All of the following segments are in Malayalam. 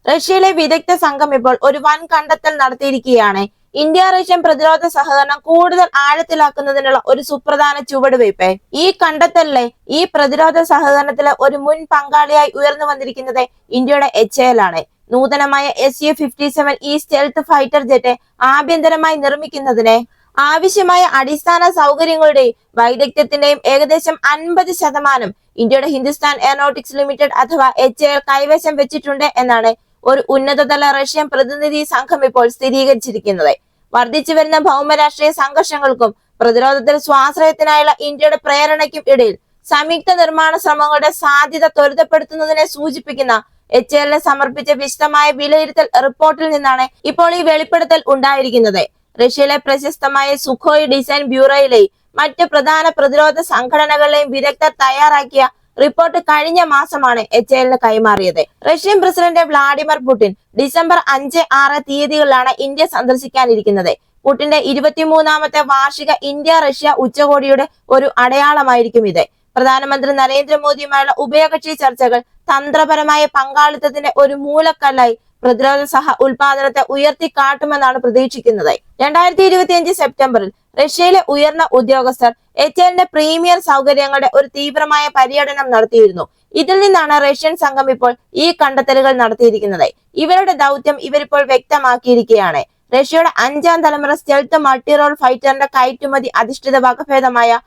റഷ്യയിലെ വിദഗ്ധ സംഘം ഇപ്പോൾ ഒരു വൻ കണ്ടെത്തൽ നടത്തിയിരിക്കുകയാണ്. ഇന്ത്യ റഷ്യൻ പ്രതിരോധ സഹകരണം കൂടുതൽ ആഴത്തിലാക്കുന്നതിനുള്ള ഒരു സുപ്രധാന ചുവടുവയ്പ്. ഈ കണ്ടെത്തലിലെ ഈ പ്രതിരോധ സഹകരണത്തിലെ ഒരു മുൻ പങ്കാളിയായി ഉയർന്നു വന്നിരിക്കുന്നത് ഇന്ത്യയുടെ HAL ആണ്. നൂതനമായ Su-57 സ്റ്റെൽത്ത് ഫൈറ്റർ ജെറ്റ് ആഭ്യന്തരമായി നിർമ്മിക്കുന്നതിന് ആവശ്യമായ അടിസ്ഥാന സൗകര്യങ്ങളുടെയും വൈദഗ്ധ്യത്തിന്റെയും ഏകദേശം 50% ഇന്ത്യയുടെ ഹിന്ദുസ്ഥാൻ എയറോനോട്ടിക്സ് ലിമിറ്റഡ് അഥവാ HAL കൈവശം വെച്ചിട്ടുണ്ട് എന്നാണ് ഒരു ഉന്നതതല റഷ്യൻ പ്രതിനിധി സംഘം ഇപ്പോൾ സ്ഥിരീകരിച്ചിരിക്കുന്നത്. വർദ്ധിച്ചു വരുന്ന ഭൗമരാഷ്ട്രീയ സംഘർഷങ്ങൾക്കും പ്രതിരോധത്തിൽ സ്വാശ്രയത്തിനായുള്ള ഇന്ത്യയുടെ പ്രേരണയ്ക്കും ഇടയിൽ സംയുക്ത നിർമ്മാണ ശ്രമങ്ങളുടെ സാധ്യത ത്വരിതപ്പെടുത്തുന്നതിനെ സൂചിപ്പിക്കുന്ന HAL സമർപ്പിച്ച വിശദമായ വിലയിരുത്തൽ റിപ്പോർട്ടിൽ നിന്നാണ് ഇപ്പോൾ ഈ വെളിപ്പെടുത്തൽ ഉണ്ടായിരിക്കുന്നത്. റഷ്യയിലെ പ്രശസ്തമായ സുഖോയ് ഡിസൈൻ ബ്യൂറോയിലെ മറ്റ് പ്രധാന പ്രതിരോധ സംഘടനകളിലെയും വിദഗ്ധർ തയ്യാറാക്കിയ റിപ്പോർട്ട് കഴിഞ്ഞ മാസമാണ് HAL കൈമാറിയത്. Russian president Vladimir Putin December 5, 6 തീയതികളിലാണ് ഇന്ത്യ സന്ദർശിക്കാനിരിക്കുന്നത്. പുടിന്റെ 23ാമത്തെ വാർഷിക ഇന്ത്യ റഷ്യ ഉച്ചകോടിയുടെ ഒരു അടയാളമായിരിക്കും ഇത്. പ്രധാനമന്ത്രി നരേന്ദ്രമോദിയുമായുള്ള ഉഭയകക്ഷി ചർച്ചകൾ തന്ത്രപരമായ പങ്കാളിത്തത്തിന്റെ ഒരു മൂലക്കല്ലായി പ്രതിരോധ ഉൽപാദനത്തെ ഉയർത്തിക്കാട്ടുമെന്നാണ് പ്രതീക്ഷിക്കുന്നത്. 2025 സെപ്റ്റംബറിൽ റഷ്യയിലെ ഉയർന്ന ഉദ്യോഗസ്ഥർ HALന്റെ പ്രീമിയർ സൗകര്യങ്ങളുടെ ഒരു തീവ്രമായ പര്യടനം നടത്തിയിരുന്നു. ഇതിൽ നിന്നാണ് റഷ്യൻ സംഘം ഇപ്പോൾ ഈ കണ്ടെത്തലുകൾ നടത്തിയിരിക്കുന്നത്. ഇവരുടെ ദൗത്യം ഇവരിപ്പോൾ വ്യക്തമാക്കിയിരിക്കുകയാണ്. റഷ്യയുടെ 5ാം തലമുറ സ്റ്റെൽത്ത് മൾട്ടിറോൾ ഫൈറ്ററിന്റെ കയറ്റുമതി അധിഷ്ഠിത വകഭേദമായ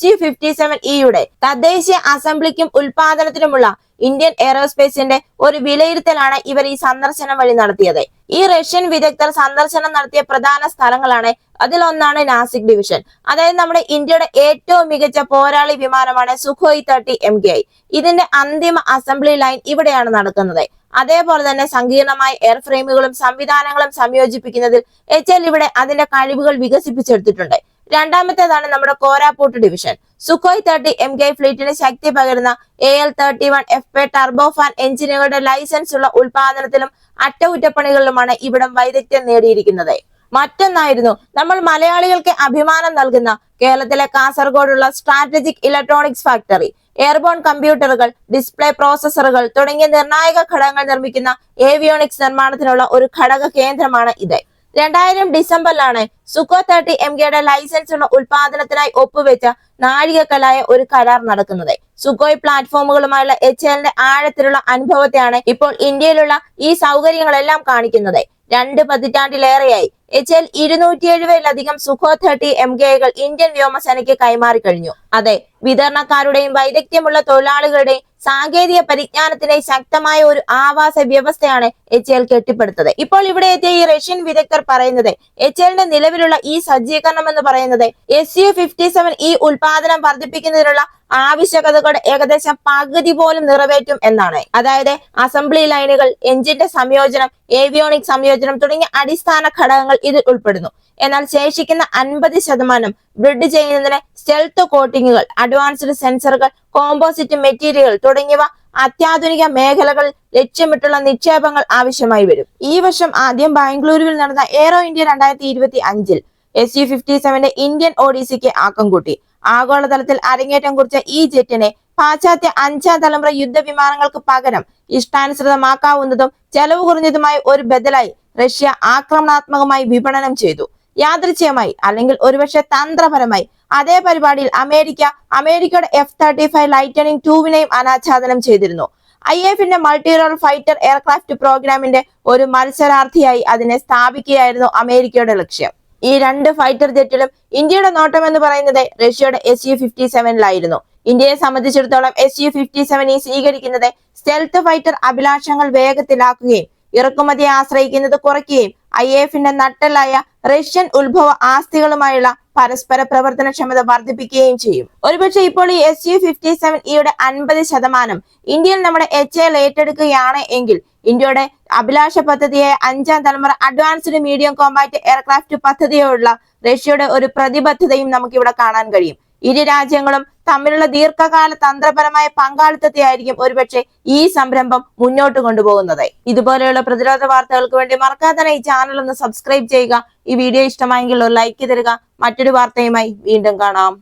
Su-57 തദ്ദേശീയ അസംബ്ലിക്കും ഉൽപാദനത്തിനുമുള്ള ഇന്ത്യൻ എയറോസ്പേസിന്റെ ഒരു വിലയിരുത്തലാണ് ഇവർ ഈ സന്ദർശനം വഴി നടത്തിയത്. ഈ റഷ്യൻ വിദഗ്ധർ സന്ദർശനം നടത്തിയ പ്രധാന സ്ഥലങ്ങളാണ്. അതിലൊന്നാണ് നാസിക് ഡിവിഷൻ. അതായത് നമ്മുടെ ഇന്ത്യയുടെ ഏറ്റവും മികച്ച പോരാളി വിമാനമാണ് സുഖോയ് 30 MKI. ഇതിന്റെ അന്തിമ അസംബ്ലി ലൈൻ ഇവിടെയാണ് നടക്കുന്നത്. അതേപോലെ തന്നെ സങ്കീർണമായ എയർ ഫ്രെയിമുകളും സംവിധാനങ്ങളും സംയോജിപ്പിക്കുന്നതിൽ HAL ഇവിടെ അതിന്റെ കഴിവുകൾ വികസിപ്പിച്ചെടുത്തിട്ടുണ്ട്. രണ്ടാമത്തേതാണ് നമ്മുടെ കോരാപൂട്ട് ഡിവിഷൻ. സുഖോയ് 30 MKI ഫ്ലീറ്റിന് ശക്തി പകരുന്ന AL-31FP ടർബോഫാൻ എഞ്ചിനുകളുടെ ലൈസൻസ് ഉള്ള ഉൽപാദനത്തിലും അറ്റകുറ്റപ്പണികളിലുമാണ് ഇവിടം വൈദഗ്ധ്യം നേടിയിരിക്കുന്നത്. മറ്റൊന്നായിരുന്നു നമ്മൾ മലയാളികൾക്ക് അഭിമാനം നൽകുന്ന കേരളത്തിലെ കാസർഗോഡുള്ള സ്ട്രാറ്റജിക് ഇലക്ട്രോണിക്സ് ഫാക്ടറി. എയർബോൺ കമ്പ്യൂട്ടറുകൾ, ഡിസ്പ്ലേ പ്രോസസറുകൾ തുടങ്ങിയ നിർണായക ഘടകങ്ങൾ നിർമ്മിക്കുന്ന ഏവിയോണിക്സ് നിർമ്മാണത്തിനുള്ള ഒരു ഘടക കേന്ദ്രമാണ് ഇത്. 2000 ഡിസംബറിലാണ് സുഖോയ് 30 MKIയുടെ ലൈസൻസ് ഉള്ള ഉൽപാദനത്തിനായി ഒപ്പുവെച്ച നാഴികക്കല്ലായ ഒരു കരാർ നടക്കുന്നത്. സുഖോയ് പ്ലാറ്റ്ഫോമുകളുമായുള്ള HALന്റെ ആഴത്തിലുള്ള അനുഭവത്തെയാണ് ഇപ്പോൾ ഇന്ത്യയിലുള്ള ഈ സൗകര്യങ്ങളെല്ലാം കാണിക്കുന്നത്. 2 പതിറ്റാണ്ടിലേറെയായി HAL 270-ലധികം സുഖോയ് 30 MKIകൾ ഇന്ത്യൻ വ്യോമസേനയ്ക്ക് കൈമാറി കഴിഞ്ഞു. അതെ, വിതരണക്കാരുടെയും വൈദഗ്ധ്യമുള്ള തൊഴിലാളികളുടെയും സാങ്കേതിക പരിജ്ഞാനത്തിന്റെയും ശക്തമായ ഒരു ആവാസ വ്യവസ്ഥയാണ് HAL കെട്ടിപ്പടുത്തത്. ഇപ്പോൾ ഇവിടെ എത്തിയ ഈ റഷ്യൻ വിദഗ്ധർ പറയുന്നത് HALന്റെ നിലവിലുള്ള ഈ സജ്ജീകരണം എന്ന് പറയുന്നത് Su-57 ഉൽപാദനം വർദ്ധിപ്പിക്കുന്നതിനുള്ള ആവശ്യകതകളുടെ ഏകദേശം പകുതി പോലും നിറവേറ്റും എന്നാണ്. അതായത് അസംബ്ലി ലൈനുകൾ, എഞ്ചിന്റെ സംയോജനം, ഏവിയോണിക് സംയോജനം തുടങ്ങിയ അടിസ്ഥാന ഘടകങ്ങൾ ഇതിൽ ഉൾപ്പെടുന്നു. എന്നാൽ ശേഷിക്കുന്ന 50% ബ്രിഡ് ചെയ്യുന്നതിന് സ്റ്റെൽത്ത് കോട്ടിങ്ങുകൾ, അഡ്വാൻസ്ഡ് സെൻസറുകൾ, കോമ്പോസിറ്റ് മെറ്റീരിയൽ തുടങ്ങിയവ അത്യാധുനിക മേഖലകളിൽ ലക്ഷ്യമിട്ടുള്ള നിക്ഷേപങ്ങൾ ആവശ്യമായി വരും. ഈ വർഷം ആദ്യം ബാംഗ്ലൂരുവിൽ നടന്ന എയ്റോ ഇന്ത്യ 2025 Su-57 ഇന്ത്യൻ ODCക്ക് ആക്കം കൂട്ടി. ആഗോളതലത്തിൽ അരങ്ങേറ്റം കുറിച്ച ഈ ജെറ്റിനെ പാശ്ചാത്യ 5ാം തലമുറ യുദ്ധവിമാനങ്ങൾക്ക് പകരം ഇഷ്ടാനുസൃതമാക്കാവുന്നതും ചെലവ് കുറഞ്ഞതുമായ ഒരു ബദലായി റഷ്യ ആക്രമണാത്മകമായി വിപണനം ചെയ്തു. യാദൃച്ഛികമായി അല്ലെങ്കിൽ ഒരുപക്ഷെ തന്ത്രപരമായി അതേ പരിപാടിയിൽ അമേരിക്കയുടെ F-35 ലൈറ്റനിങ് II അനാച്ഛാദനം ചെയ്തിരുന്നു. IAFന്റെ മൾട്ടിറോൾ ഫൈറ്റർ എയർക്രാഫ്റ്റ് പ്രോഗ്രാമിന്റെ ഒരു മത്സരാർത്ഥിയായി അതിനെ സ്ഥാപിക്കുകയായിരുന്നു അമേരിക്കയുടെ ലക്ഷ്യം. ഈ 2 ഫൈറ്റർ ജെറ്റിലും ഇന്ത്യയുടെ നോട്ടം എന്ന് പറയുന്നത് റഷ്യയുടെ Su-57 ഇന്ത്യയെ സംബന്ധിച്ചിടത്തോളം Su-57 സ്വീകരിക്കുന്നത് സ്റ്റെൽത്ത് ഫൈറ്റർ അഭിലാഷങ്ങൾ വേഗത്തിലാക്കുകയും ഇറക്കുമതിയെ ആശ്രയിക്കുന്നത് കുറയ്ക്കുകയും IAFന്റെ നട്ടെല്ലായ റഷ്യൻ ഉത്ഭവ ആസ്തികളുമായുള്ള പരസ്പര പ്രവർത്തനക്ഷമത വർദ്ധിപ്പിക്കുകയും ചെയ്യും. ഒരുപക്ഷെ ഇപ്പോൾ ഈ Su-57 50% ഇന്ത്യയിൽ നമ്മുടെ HAL ഏറ്റെടുക്കുകയാണ് എങ്കിൽ ഇന്ത്യയുടെ അഭിലാഷ പദ്ധതിയായ 5ാം തലമുറ അഡ്വാൻസ്ഡ് മീഡിയം കോമ്പാറ്റ് എയർക്രാഫ്റ്റ് പദ്ധതിയോടുള്ള റഷ്യയുടെ ഒരു പ്രതിബദ്ധതയും നമുക്ക് ഇവിടെ കാണാൻ കഴിയും. ഇരു രാജ്യങ്ങളും തമ്മിലുള്ള ദീർഘകാല തന്ത്രപരമായ പങ്കാളിത്തത്തെയായിരിക്കും ഒരുപക്ഷെ ഈ സംരംഭം മുന്നോട്ട് കൊണ്ടുപോകുന്നത്. ഇതുപോലെയുള്ള പ്രതിരോധ വാർത്തകൾക്ക് വേണ്ടി മറക്കാതെ ഈ ചാനൽ ഒന്ന് സബ്സ്ക്രൈബ് ചെയ്യുക. ഈ വീഡിയോ ഇഷ്ടമായെങ്കിൽ ഒരു ലൈക്ക് തരിക. മറ്റൊരു വാർത്തയുമായി വീണ്ടും കാണാം.